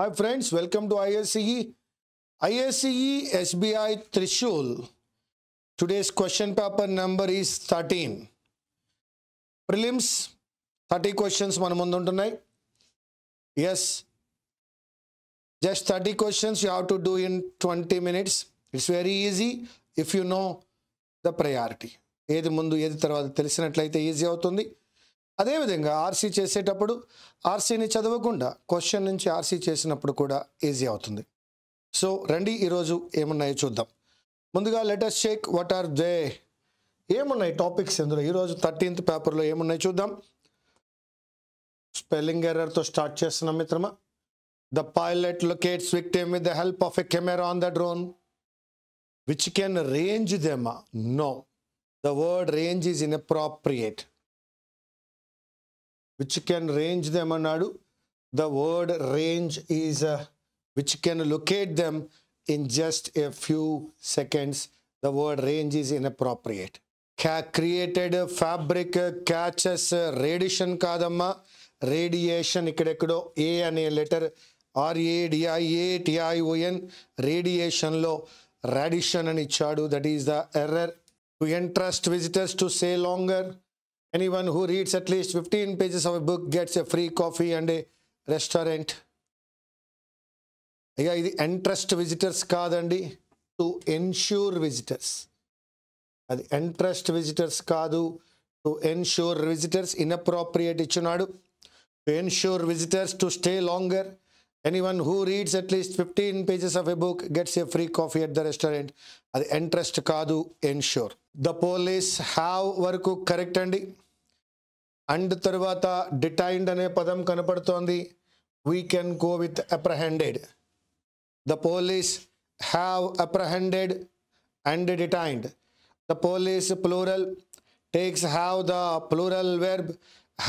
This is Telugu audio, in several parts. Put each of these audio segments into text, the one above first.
Hi friends, welcome to ISCE. ISCE SBI Trishul. Today's question paper number is 13. Prelims 30 questions మన ముందు ఉంటున్నాయి. Yes, just 30 questions you have to do in 20 minutes. It's very easy if you know the priority. ఏది ముందు ఏది తర్వాత తెలిసినట్లయితే ఈజీ అవుతుంది. అదేవిధంగా ఆర్సీ చేసేటప్పుడు ఆర్సీని చదవకుండా క్వశ్చన్ నుంచి ఆర్సీ చేసినప్పుడు కూడా ఈజీ అవుతుంది. సో రండి ఈరోజు ఏమున్నాయో చూద్దాం. ముందుగా let us check what are they, ఏమున్నాయి టాపిక్స్ ఇందులో ఈరోజు 13th పేపర్లో ఏమున్నాయి చూద్దాం. స్పెల్లింగ్ ఎర్రర్తో స్టార్ట్ చేస్తున్నాం మిత్రమా. The pilot locates victim with the help of a camera on the drone which can range them. No, the word range is inappropriate. which can range them అన్నాడు. The word range is which can locate them in just a few seconds. The word range is inappropriate. Created fabric catches radiation కాదమ్మా, రేడియేషన్. ఇక్కడెక్కడో ఏ అనే లెటర్ RADIATION రేడియేషన్లో రాడిషన్ అని ఇచ్చాడు. That is the error. To entrust visitors to stay longer. Anyone who reads at least 15 pages of a book gets a free coffee and a restaurant. అయ్యా ఇది entrust visitors కాదండి, to ensure visitors. అది entrust visitors కాదు, to ensure visitors. inappropriate ఇచ్చున్నాడు. To ensure visitors to stay longer. Anyone who reads at least 15 pages of a book gets a free coffee at the restaurant. అది entrust కాదు, ensure. The police have వరకు కరెక్ట్ అండి. అండ్ తర్వాత డిటైన్డ్ అనే పదం కనపడుతోంది. We can go with apprehended. The police have apprehended and detained. The police plural takes have the plural verb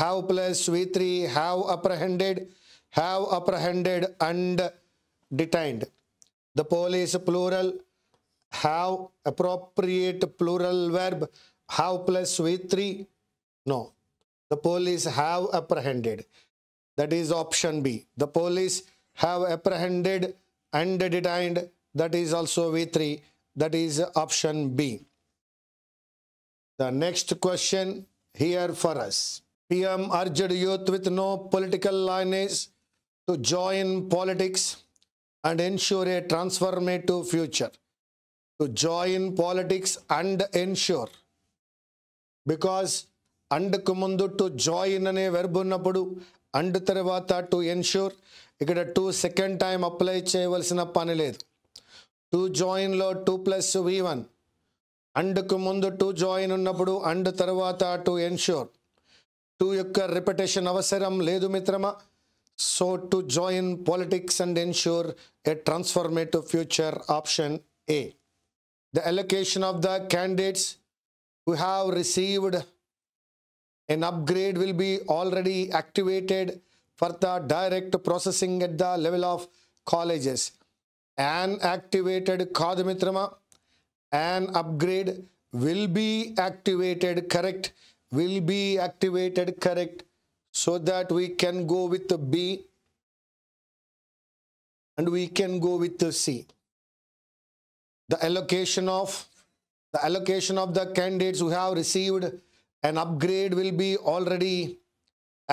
have plus V3 have apprehended and detained. The police plural have appropriate plural verb have plus V3. No, the police have apprehended. That is option B. The police have apprehended and detained. That is also V3. That is option B. The next question here for us. PM urged youth with no political lineage to join politics and ensure a transformative future. To join politics and ensure, because and కు ముందు టు జాయిన్ అనే వెర్బ్ ఉన్నప్పుడు అండ్ తర్వాత టు ఎన్ష్యూర్. ఇక్కడ టు సెకండ్ టైం అప్లై చేయవలసిన పని లేదు. టు జాయిన్లో 2+V1. అండ్కు ముందు టు జాయిన్ ఉన్నప్పుడు అండ్ తర్వాత టు ఎన్ష్యూర్. టు యొక్క రిపిటేషన్ అవసరం లేదు మిత్రమా. So to join politics and ensure a transformative future, option A. The allocation of the candidates who have received an upgrade will be already activated for the direct processing at the level of colleges. An activated kaadu mitrama. An upgrade will be activated, correct. Will be activated, correct. So that we can go with the B and we can go with the C. The allocation of the candidates who have received an upgrade will be already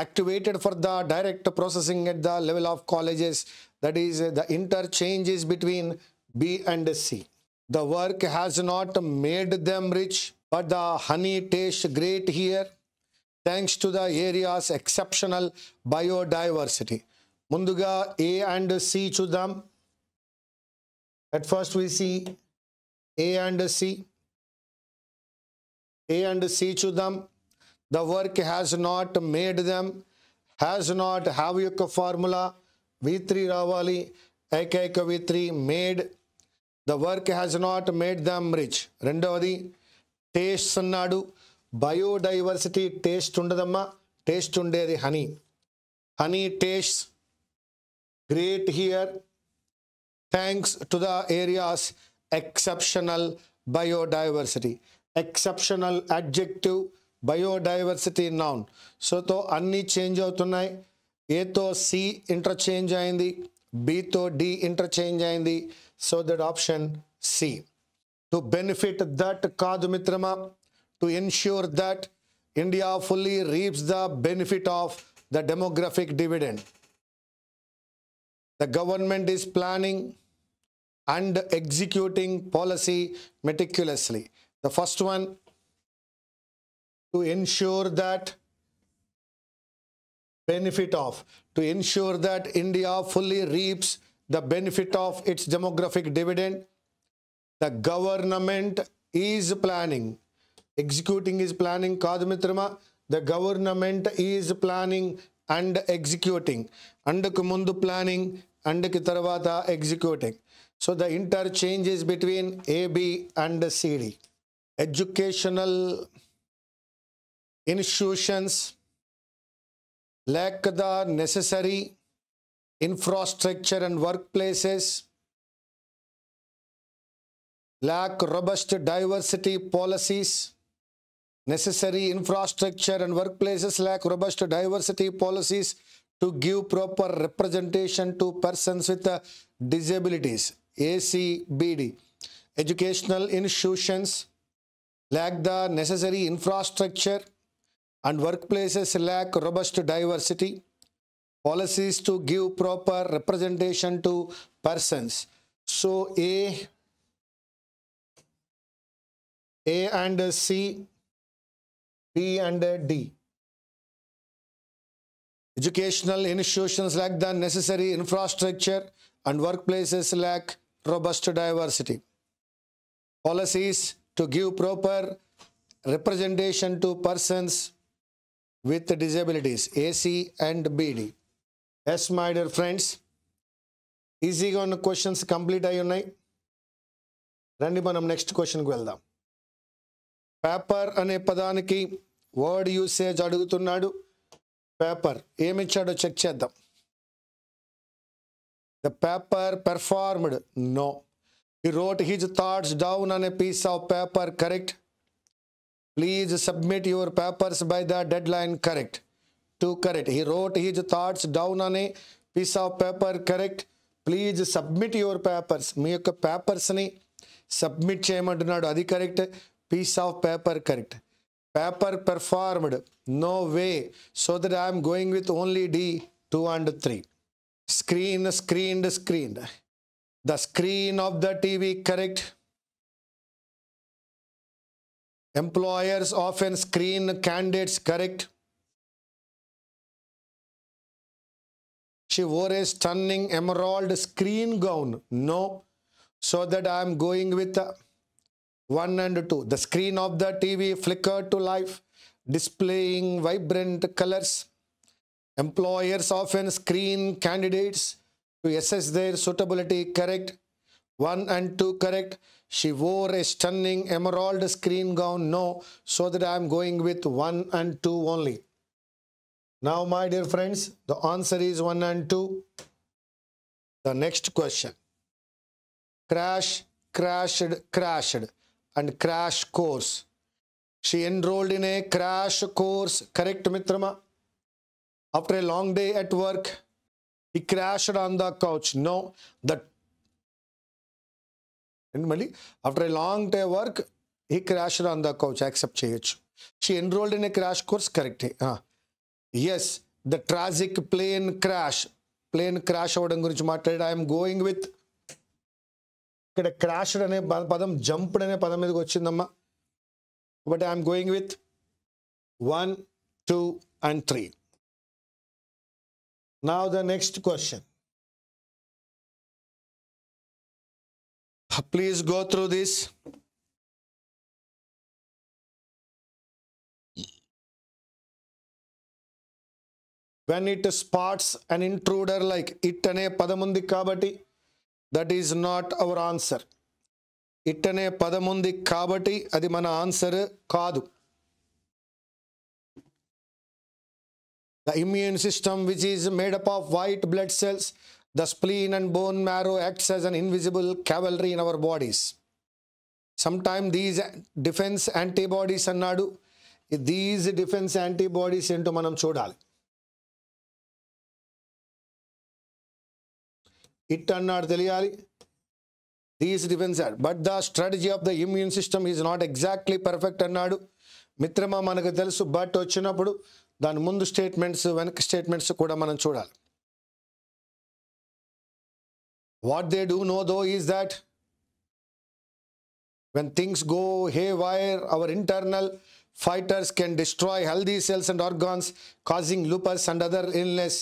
activated for the direct processing at the level of colleges. That is, the interchange is between B and C. The work has not made them rich, but the honey tastes great here thanks to the area's exceptional biodiversity. Munduga A and C chudam. At first we see A and C. A and C chudam. The work has not made them. Has not have యొక్క formula V3 రావాలి. ఏకైక V3 made. The work has not made them rich. రెండవది టేస్ట్ అన్నాడు. బయోడైవర్సిటీ టేస్ట్ ఉండదమ్మా, టేస్ట్ ఉండేది honey. Honey taste great here thanks to the areas exceptional biodiversity. Exceptional adjective, biodiversity noun. So తో అన్ని చేంజ్ అవుతున్నాయి. ఏతో సి ఇంటర్చేంజ్ అయింది, B తో D ఇంటర్చేంజ్ అయింది. So that option C. To benefit that కాదు మిత్రమా, to ensure that India fully reaps the benefit of the demographic dividend. The government is planning and executing policy meticulously. The first one, to ensure that benefit of, to ensure that India fully reaps the benefit of its demographic dividend. The government is planning. Executing is planning కాదు మిత్రమా. The government is planning and executing. అండ్కు ముందు planning, అండ్కి తర్వాత executing. So the interchange is between A, B and C, D. Educational institutions lack the necessary infrastructure and workplaces, lack robust diversity policies. Necessary infrastructure and workplaces lack robust diversity policies to give proper representation to persons with disabilities. ACBD. Educational institutions lack the necessary infrastructure and workplaces lack robust diversity policies to give proper representation to persons. So A and C, B and D. Educational institutions lack the necessary infrastructure and workplaces lack robust diversity policies to give proper representation to persons with disabilities. AC and BD. Yes, my dear friends, easy on questions complete ayi unnai. Randi manam next question ku veldam. Paper అనే పదానికి వర్డ్ యూసేజ్ అడుగుతున్నాడు. పేపర్ ఏమిచ్చాడో చెక్ చేద్దాం. The paper performed, no. He wrote his thoughts down on a piece of paper, correct. Please submit your papers by the deadline, correct. 2 correct. He wrote his thoughts down on a piece of paper, correct. Please submit your papers, మీ యొక్క పేపర్స్ని సబ్మిట్ చేయమంటున్నాడు, అది correct. Piece of paper, correct. Paper performed, no way. So that I am going with only D, 2 and 3. Screened. The screen of the TV, correct. Employers often screen candidates, correct. She wore a stunning emerald screen gown, no. So that I am going with 1 and 2. The screen of the TV flickered to life, displaying vibrant colors. Employers often screen candidates to assess their suitability, correct. 1 and 2 correct. She wore a stunning emerald screen gown, no. So that I am going with 1 and 2 only. Now, my dear friends, the answer is 1 and 2. The next question. Crashed and crash course. She enrolled in a crash course, correct mitrama. After a long day at work, he crashed on the couch, no. After a long day work, he crashed on the couch, accept cheyochu. She enrolled in a crash course, correct. Yes, the tragic plane crash avadam gurinchi maatladadu. I am going with, ఇక్కడ క్రాష్డ్ అనే పదం జంప్డ్ అనే పదం మీదకి వచ్చిందమ్మా. But I'm going with 1, 2 and 3. Now the next question. Please go through this. When it spots an intruder, like it అనే పదం ఉంది కాబట్టి that is not our answer. It అనే పదం ఉంది కాబట్టి అది మన ఆన్సర్ కాదు. The immune system, which is made up of white blood cells, the spleen and bone marrow, acts as an invisible cavalry in our bodies. Sometimes these defense antibodies అన్నాడు. These defense antibodies ఏంటో మనం చూడాలి. ఇట్ అన్నాడు తెలియాలి. These defence but the strategy of the immune system is not exactly perfect అన్నాడు. మిత్రమా మనకు తెలుసు బట్ వచ్చినప్పుడు దాని ముందు స్టేట్మెంట్స్ వెనక స్టేట్మెంట్స్ కూడా మనం చూడాలి. What they do know though is that when things go haywire, our internal fighters can destroy healthy cells and organs, causing lupus and other illness.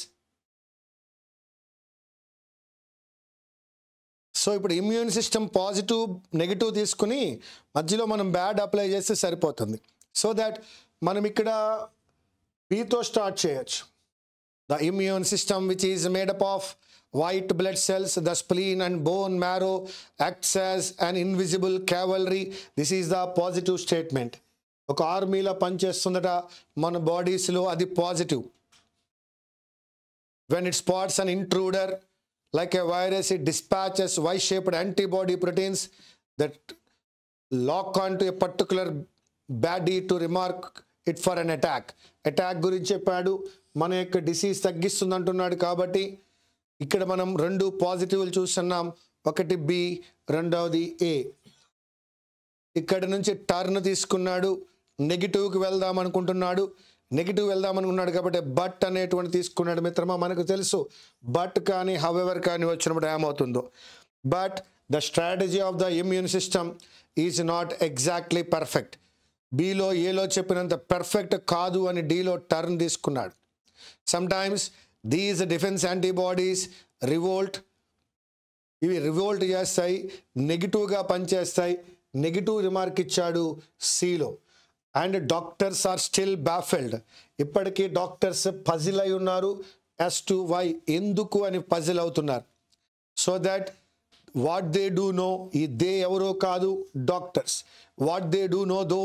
So ఇప్పుడు ఇమ్యూన్ సిస్టమ్ పాజిటివ్ నెగిటివ్ తీసుకుని మధ్యలో మనం బ్యాడ్ అప్లై చేస్తే సరిపోతుంది. సో దట్ మనం ఇక్కడ బీతో స్టార్ట్ చేయొచ్చు. The immune system which is made up of white blood cells, the spleen and bone marrow acts as an invisible cavalry. This is the positive statement. ఒక ఆర్మీలో పనిచేస్తుందట మన బాడీస్లో, అది positive. when it spots an intruder like a virus, it dispatches Y-shaped antibody proteins that lock onto a particular body to remark it for an attack. Attack గురించి చెప్పాడు, మన యొక్క డిసీజ్ తగ్గిస్తుంది అంటున్నాడు. కాబట్టి ఇక్కడ మనం రెండు పాజిటివ్లు చూస్తున్నాం, ఒకటి బి, రెండవది ఏ. ఇక్కడ నుంచి టర్న్ తీసుకున్నాడు, నెగిటివ్కి వెళ్దాం అనుకుంటున్నాడు, కాబట్టి బట్ అనేటువంటి తీసుకున్నాడు. మిత్రమా మనకు తెలుసు బట్ కానీ హవెవర్ కానీ వచ్చినప్పుడు ఏమవుతుందో. But the strategy of the immune system is not exactly perfect. Below ఏలో చెప్పినంత పర్ఫెక్ట్ కాదు అని డిలో టర్న్ తీసుకున్నాడు. Sometimes these defense antibodies revolt, ఇవి రివోల్ట్ చేస్తాయి, నెగిటివ్గా పనిచేస్తాయి. నెగిటివ్ రిమార్క్ ఇచ్చాడు సిలో. అండ్ డాక్టర్స్ ఆర్ స్టిల్ బాఫెల్డ్, ఇప్పటికీ డాక్టర్స్ పజిల్ అయి ఉన్నారు as to why, ఎందుకు అని పజిల్ అవుతున్నారు. So that what they do know, ఈ దే ఎవరో కాదు doctors. What they do know though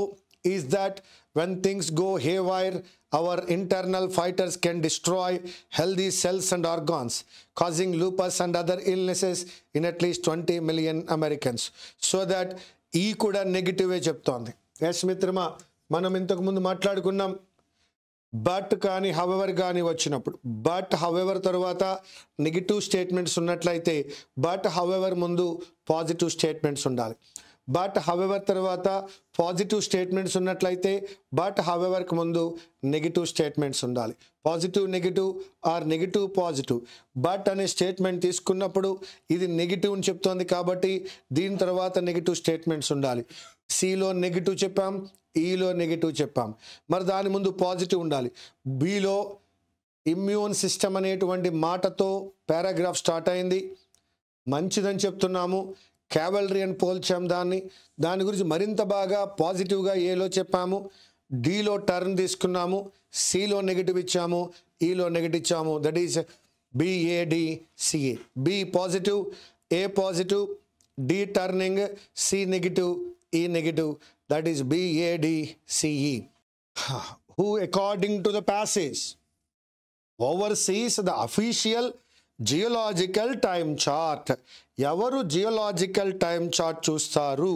is that when things go haywire, our internal fighters can destroy healthy cells and organs, causing lupus and other illnesses in at least 20 million Americans. So that ఈ కూడా నెగిటివే చెప్తోంది. ఎస్ మిత్రమా, మనం ఇంతకు ముందు మాట్లాడుకున్నాం బట్ కానీ హవెవర్ కానీ వచ్చినప్పుడు, బట్ హవెవర్ తర్వాత నెగిటివ్ స్టేట్మెంట్స్ ఉన్నట్లయితే బట్ హవెవర్ ముందు పాజిటివ్ స్టేట్మెంట్స్ ఉండాలి. బట్ హవెవర్ తర్వాత పాజిటివ్ స్టేట్మెంట్స్ ఉన్నట్లయితే బట్ హవెవర్కి ముందు నెగిటివ్ స్టేట్మెంట్స్ ఉండాలి. Positive negative or negative positive. But అనే స్టేట్మెంట్ తీసుకున్నప్పుడు ఇది నెగిటివ్ అని చెప్తోంది కాబట్టి దీని తర్వాత నెగిటివ్ స్టేట్మెంట్స్ ఉండాలి. సిలో నెగిటివ్ చెప్పాం, ఈలో నెగిటివ్ చెప్పాం, మరి దాని ముందు పాజిటివ్ ఉండాలి. బిలో ఇమ్యూన్ సిస్టమ్ అనేటువంటి మాటతో పారాగ్రాఫ్ స్టార్ట్ అయింది, మంచిదని చెప్తున్నాము. క్యావలరీ అని పోల్చాం దాని గురించి మరింత బాగా పాజిటివ్గా ఏలో చెప్పాము. డిలో టర్న్ తీసుకున్నాము, సిలో నెగిటివ్ ఇచ్చాము, ఈలో నెగిటివ్ ఇచ్చాము. That is BADCA. B positive, A positive, D turning, C negative, E negative. That is BADCE. Who according to the passage oversees the official geological time chart. ఎవరు జియోలాజికల్ టైమ్ చార్ట్ చూస్తారు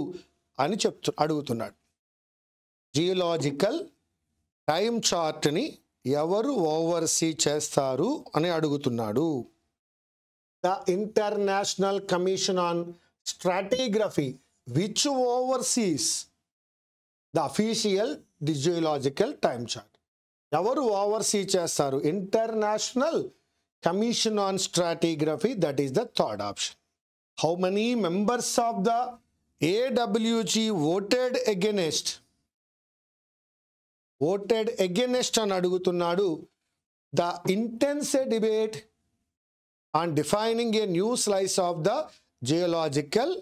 అని అడుగుతున్నాడు. జియోలాజికల్ టైమ్ చార్ట్ని ఎవరు ఓవర్సీ చేస్తారు అని అడుగుతున్నాడు. The international commission on stratigraphy which overseas the official geological time chart. ఎవరు ఓవర్సీ చేస్తారు? International Commission on Stratigraphy, that is the third option. How many members of the AWG voted against? Voted against అని అడుగుతున్నాడు. The intense debate on defining a new slice of the geological.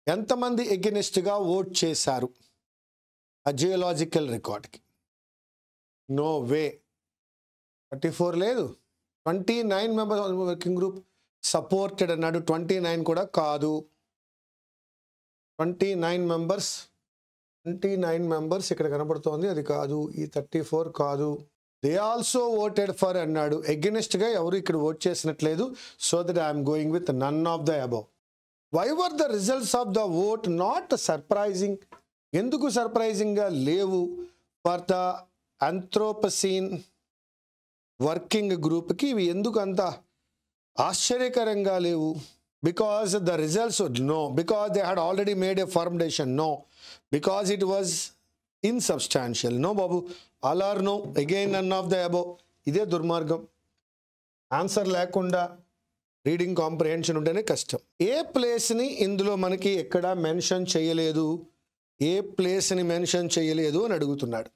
ఎంతమంది ఎగెనిస్ట్గా ఓట్ చేశారు ఆ జియోలాజికల్ రికార్డ్కి? No way. 34 లేదు, 29 మెంబర్స్ వర్కింగ్ గ్రూప్ సపోర్టెడ్ అన్నాడు. 29 కూడా కాదు. 29 మెంబర్స్ ఇక్కడ కనబడుతోంది, అది కాదు. ఈ 34 కాదు. దే ఆల్సో ఓటెడ్ ఫర్ అన్నాడు. ఎగెనిస్ట్గా ఎవరు ఇక్కడ ఓట్ చేసినట్లేదు. So that I'm going with none of the above. Why were the results of the vote not surprising? ఎందుకు సర్ప్రైజింగ్గా లేవు ఫర్ ద ఆంథ్రోపసీన్ వర్కింగ్ గ్రూప్కి? ఇవి ఎందుకు అంత ఆశ్చర్యకరంగా లేవు. Because the results would no, because they had already made a firm decision, no, because it was insubstantial, no babu, all or no, again none of the above. ఇదే దుర్మార్గం. ఆన్సర్ లేకుండా రీడింగ్ కాంప్రిహెన్షన్ ఉంటేనే కష్టం. ఏ ప్లేస్ని ఇందులో మనకి ఎక్కడా మెన్షన్ చేయలేదు, ఏ ప్లేస్ని మెన్షన్ చేయలేదు అని అడుగుతున్నాడు.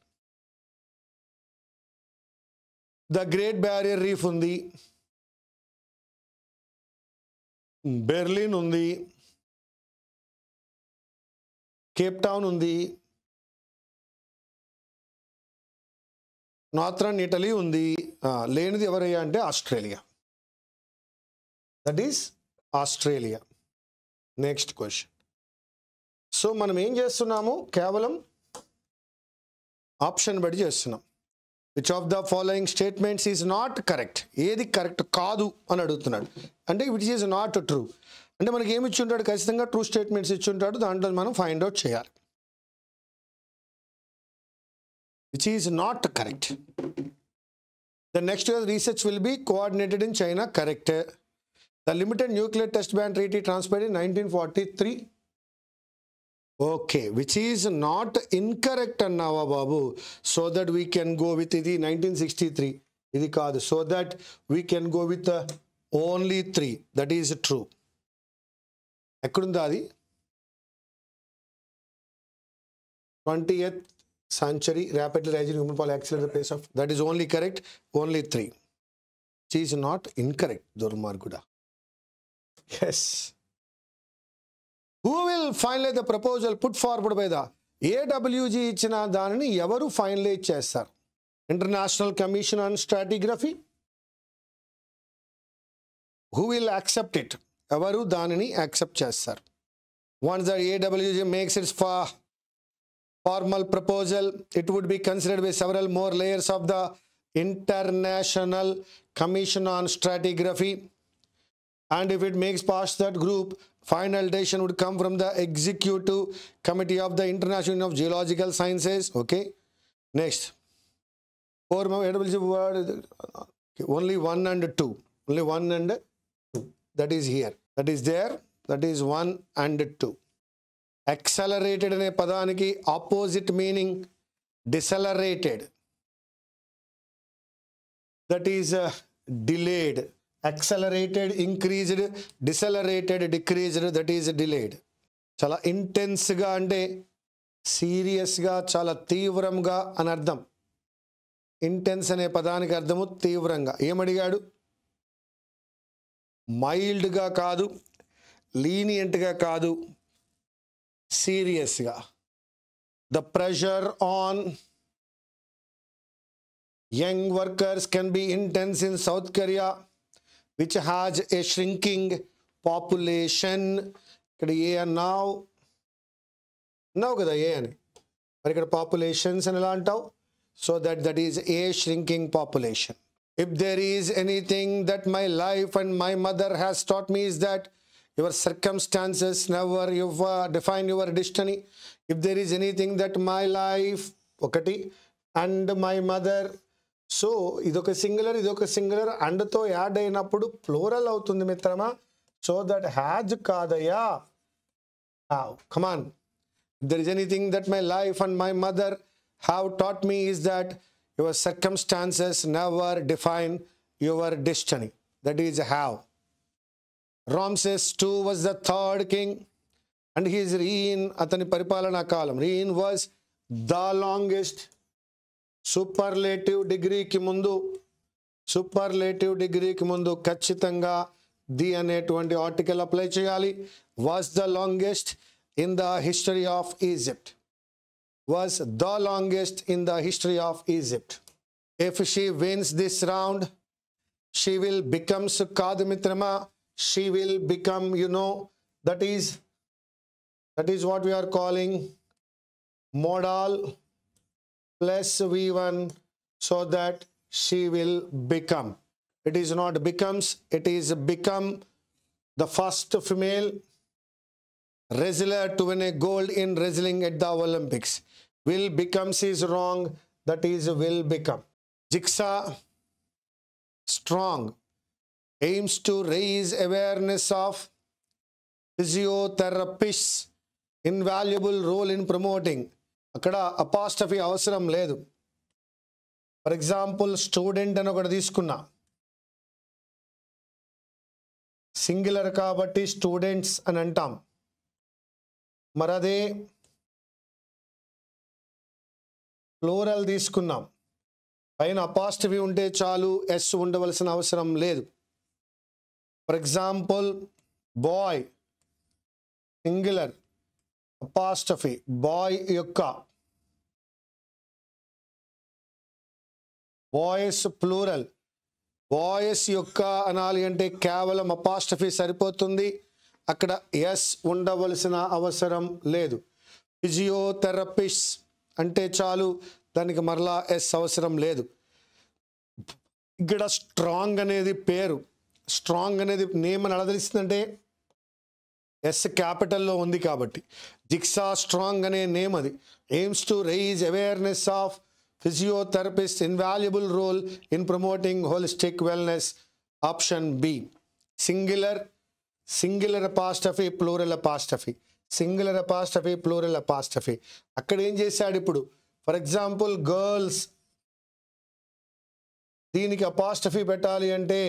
ద గ్రేట్ బ్యారియర్ రీఫ్ ఉంది, బెర్లిన్ ఉంది, కేప్ టౌన్ ఉంది, నార్థర్న్ ఇటలీ ఉంది. లేనిది ఎవరయ్యా అంటే Australia. That is Australia. Next question. So మనం ఏం చేస్తున్నాము, కేవలం ఆప్షన్ బట్టి చేస్తున్నాం. Which of the following statements is not correct, ఏది కరెక్ట్ కాదు అని అడుగుతున్నాడు. అంటే విచ్ ఈజ్ నాట్ ట్రూ అంటే మనకి ఏమి ఇచ్చి ఉంటాడు, ఖచ్చితంగా ట్రూ స్టేట్మెంట్స్ ఇచ్చి ఉంటాడు, దాంట్లో మనం ఫైండ్ అవుట్ చేయాలి. Which is not correct. The next year research will be coordinated in China, correct. The limited nuclear test ban treaty transferred in 1943. Okay, which is not incorrect అన్నావా బాబు, so that we can go with ఇది 1963, ఇది కాదు, so that we can go with only 3, that is true. ఎక్కడుందా అది, 20th century rapidly rising human population accelerated the pace of, that is only correct, only 3. Which is not incorrect, Durmarguda. Yes. Who will finalize the proposal put forward by the AWG ఇచ్చిన దానిని ఎవరు ఫైనలైజ్ చేస్తారు? International commission on stratigraphy. Who will accept it? ఎవరు దానిని యాక్సెప్ట్ చేస్తారు? Once the AWG makes its formal proposal, it would be considered by several more layers of the International Commission on Stratigraphy. And if it makes past that group, final decision would come from the Executive Committee of the International Union of Geological Sciences. Okay. Next. Only 1 and 2. Only 1 and 2. That is here. That is there. That is 1 and 2. Accelerated అనే పదానికి opposite meaning decelerated. That is delayed. Accelerated, increased, decelerated, decreased, that is delayed. చాలా ఇంటెన్స్గా అంటే సీరియస్గా, చాలా తీవ్రంగా అని అర్థం. ఇంటెన్స్ అనే పదానికి అర్థము తీవ్రంగా. ఏమడిగాడు? మైల్డ్గా కాదు, లీనియంట్గా కాదు, సీరియస్గా. The pressure on young workers can be intense in south Korea which has a shrinking population. ఇక్కడ ఏ అన్నావు కదా, ఏ అని, మరి ఇక్కడ పాపులేషన్స్ అని ఎలా అంటావు? So that is a shrinking population. If there is anything that my life and my mother has taught me is that your circumstances never define your destiny. If there is anything that my life ఒకటి and my mother, సో ఇదొక సింగులర్, ఇదొక సింగులర్, అండ్తో యాడ్ అయినప్పుడు ప్లూరల్ అవుతుంది మిత్రమా. సో దట్ హ్యాజ్ కాదయ్యా. Come on. There is anything that my life and my mother have taught me is that your circumstances never define your destiny. That is have. Ramses II was the third king and his reign, atani paripalana kalam, reign was the longest. Superlative డిగ్రీకి ముందు ఖచ్చితంగా ది అనేటువంటి ఆర్టికల్ అప్లై చేయాలి. Was the longest in the history of Egypt. Was the longest in the history of Egypt. If she wins this round she will becomes, కాదు మిత్రమా, she will become, that is what we are calling modal plus V1, so that she will become. It is not becomes, it is become the first female wrestler to win a gold in wrestling at the Olympics. Will becomes is wrong, that is will become. Jigsaw strong. aims to raise awareness of physiotherapists invaluable role in promoting. అక్కడ అపాస్ట్రఫీ అవసరం లేదు. ఫర్ ఎగ్జాంపుల్ స్టూడెంట్ అని ఒకటి తీసుకున్నా, సింగులర్ కాబట్టి స్టూడెంట్స్ అని అంటాం. మరి అదే ప్లూరల్ తీసుకున్నాం, పైన అపాస్ట్రఫీ ఉంటే చాలు, ఎస్ ఉండవలసిన అవసరం లేదు. For example boy singular apostrophe, boy యొక్క, బాయ్స్ ప్లూరల్, బాయ్స్ యొక్క అనాలి అంటే కేవలం అపాస్ట్రఫీ సరిపోతుంది, అక్కడ ఎస్ ఉండవలసిన అవసరం లేదు. ఫిజియోథెరపిస్ట్ అంటే చాలు, దానికి మరలా ఎస్ అవసరం లేదు. ఇక్కడ స్ట్రాంగ్ అనేది పేరు, స్ట్రాంగ్ అనేది నేమ్ అని అడదలిస్తుందంటే ఎస్ క్యాపిటల్లో ఉంది కాబట్టి. జిక్సా స్ట్రాంగ్ అనే నేమ్ అది. Aims to raise awareness of physiotherapist invaluable role in promoting holistic wellness. Option B. Singular, singular apostrophe, plural apostrophe, singular apostrophe, plural apostrophe. అక్కడ ఏం చేశాడు ఇప్పుడు, ఫర్ ఎగ్జాంపుల్ గర్ల్స్, దీనికి అపాస్ట్రఫీ పెట్టాలి అంటే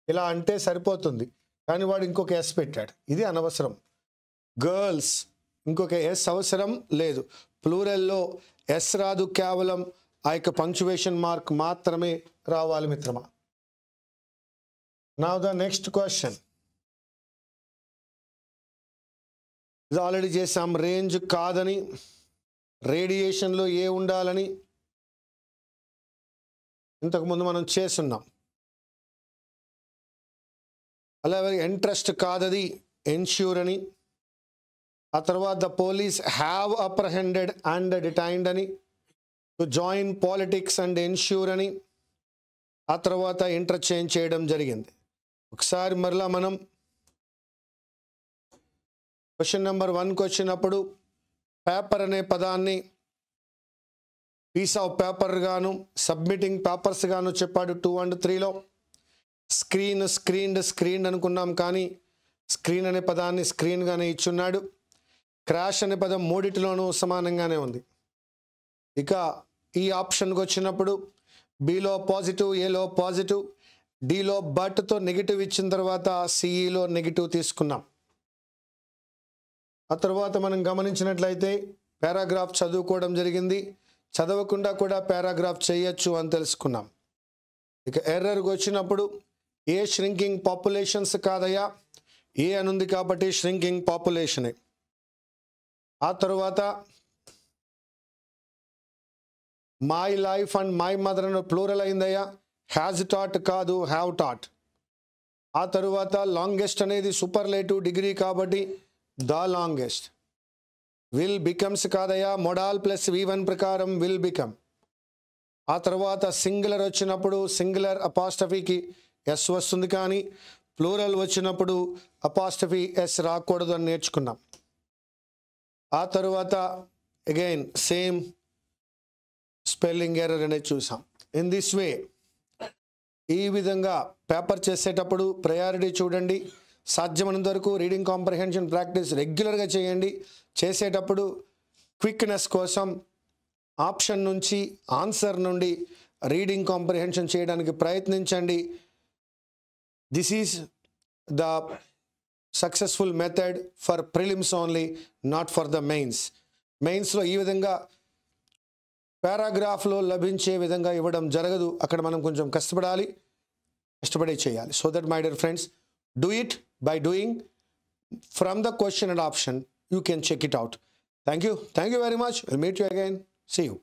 ఇలా అంటే సరిపోతుంది, కానీ వాడు ఇంకొక ఎస్ పెట్టాడు, ఇది అనవసరం. గర్ల్స్ ఇంకొక ఎస్ అవసరం లేదు. ప్లూరల్లో ఎస్ రాదు, కేవలం ఆ యొక్క పంక్చువేషన్ మార్క్ మాత్రమే రావాలి మిత్రమా. నౌ ద నెక్స్ట్ క్వశ్చన్, ఇది ఆల్రెడీ చేసాం. రేంజ్ కాదని, రేడియేషన్లో ఏ ఉండాలని ఇంతకుముందు మనం చేస్తున్నాం. అలాగే ఇంట్రెస్ట్ కాదది, ఎన్ష్యూర్ అని. ఆ తర్వాత the police have apprehended and detained అని, to join politics and ensure అని. ఆ తర్వాత ఇంటర్చేంజ్ చేయడం జరిగింది. ఒకసారి మరలా మనం క్వశ్చన్ నెంబర్ 1కి వచ్చినప్పుడు పేపర్ అనే పదాన్ని పీస్ ఆఫ్ పేపర్ గాను, సబ్మిటింగ్ పేపర్స్ గాను చెప్పాడు 2 and 3లో. స్క్రీన్, స్క్రీన్డ్, స్క్రీన్ అనుకున్నాం, కానీ స్క్రీన్ అనే పదాన్ని స్క్రీన్గానే ఇచ్చున్నాడు. క్రాష్ అనే పదం మూడిటిలోనూ సమానంగానే ఉంది. ఇక ఈ ఆప్షన్కి వచ్చినప్పుడు బిలో పాజిటివ్, ఏలో పాజిటివ్, డిలో బట్తో నెగిటివ్ ఇచ్చిన తర్వాత సిఈలో నెగిటివ్ తీసుకున్నాం. ఆ తర్వాత మనం గమనించినట్లయితే పారాగ్రాఫ్ చదువుకోవడం జరిగింది, చదవకుండా కూడా పారాగ్రాఫ్ చేయొచ్చు అని తెలుసుకున్నాం. ఇక ఎర్రర్కి వచ్చినప్పుడు ఏ ష్రింకింగ్ పాపులేషన్స్ కాదయా, ఏ అనుంది కాబట్టి ష్రింకింగ్ పాపులేషనే. ఆ తర్వాత my life and my mother అని ప్లూరల్ అయిందయ్యా, హ్యాజ్ టాట్ కాదు, హ్యావ్ టాట్. ఆ తరువాత లాంగెస్ట్ అనేది సూపర్లేటివ్ డిగ్రీ కాబట్టి ద లాంగెస్ట్. విల్ బికమ్స్ కాదయ్యా, మొడాల్ ప్లస్ V1 ప్రకారం విల్ బికమ్. ఆ తర్వాత సింగులర్ వచ్చినప్పుడు సింగులర్ అపాస్ట్రఫీకి ఎస్ వస్తుంది, కానీ ప్లూరల్ వచ్చినప్పుడు అపాస్ట్రఫీ ఎస్ రాకూడదు అని నేర్చుకున్నాం. ఆ తరువాత అగైన్ సేమ్ స్పెల్లింగ్ ఎర్రర్ అనేది చూసాం. ఇన్ దిస్ వే, ఈ విధంగా పేపర్ చేసేటప్పుడు ప్రయారిటీ చూడండి. సాధ్యమైనంత వరకు రీడింగ్ కాంప్రహెన్షన్ ప్రాక్టీస్ రెగ్యులర్గా చేయండి. చేసేటప్పుడు క్విక్నెస్ కోసం ఆప్షన్ నుంచి, ఆన్సర్ నుండి రీడింగ్ కాంప్రహెన్షన్ చేయడానికి ప్రయత్నించండి. This is the successful method for prelims only, not for the mains. మెయిన్స్లో ఈ విధంగా పారాగ్రాఫ్లో లభించే విధంగా ఇవ్వడం జరగదు, అక్కడ మనం కొంచెం కష్టపడాలి, కష్టపడి చేయాలి. So that my dear friends, do it by doing from the question and option, you can check it out. Thank you very much. I'll meet you again. See you.